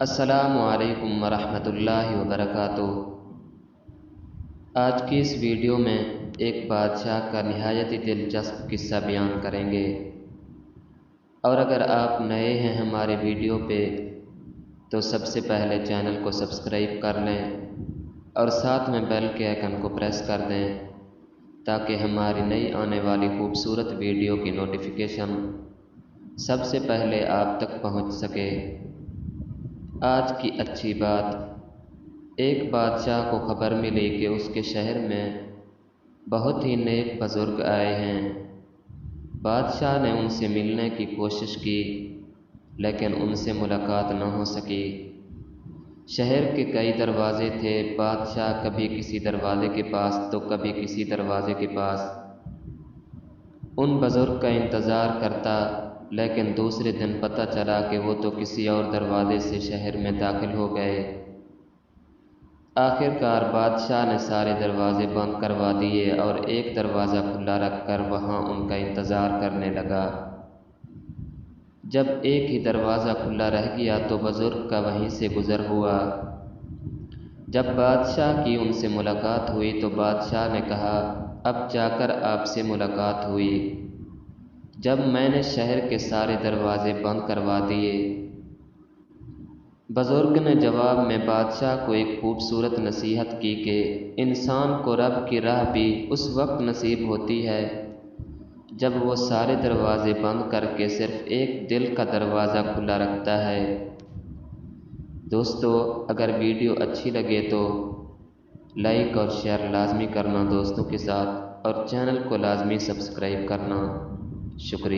السلام علیکم ورحمۃ اللہ وبرکاتہ۔ آج کی اس ویڈیو میں ایک بادشاہ کا نہایت ہی دلچسپ قصہ بیان کریں گے، اور اگر آپ نئے ہیں ہمارے ویڈیو پہ تو سب سے پہلے چینل کو سبسکرائب کر لیں اور ساتھ میں بیل کے آئیکن کو پریس کر دیں تاکہ ہماری نئی آنے والی خوبصورت ویڈیو کی نوٹیفیکیشن سب سے پہلے آپ تک پہنچ سکے۔ آج کی اچھی بات، ایک بادشاہ کو خبر ملی کہ اس کے شہر میں بہت ہی نیک بزرگ آئے ہیں۔ بادشاہ نے ان سے ملنے کی کوشش کی لیکن ان سے ملاقات نہ ہو سکی۔ شہر کے کئی دروازے تھے، بادشاہ کبھی کسی دروازے کے پاس تو کبھی کسی دروازے کے پاس ان بزرگ کا انتظار کرتا، لیکن دوسرے دن پتہ چلا کہ وہ تو کسی اور دروازے سے شہر میں داخل ہو گئے۔ آخر کار بادشاہ نے سارے دروازے بند کروا دیے اور ایک دروازہ کھلا رکھ کر وہاں ان کا انتظار کرنے لگا۔ جب ایک ہی دروازہ کھلا رہ گیا تو بزرگ کا وہیں سے گزر ہوا۔ جب بادشاہ کی ان سے ملاقات ہوئی تو بادشاہ نے کہا، اب جا کر آپ سے ملاقات ہوئی جب میں نے شہر کے سارے دروازے بند کروا دیے۔ بزرگ نے جواب میں بادشاہ کو ایک خوبصورت نصیحت کی کہ انسان کو رب کی راہ بھی اس وقت نصیب ہوتی ہے جب وہ سارے دروازے بند کر کے صرف ایک دل کا دروازہ کھلا رکھتا ہے۔ دوستو، اگر ویڈیو اچھی لگے تو لائک اور شیئر لازمی کرنا دوستوں کے ساتھ، اور چینل کو لازمی سبسکرائب کرنا۔ شکریہ۔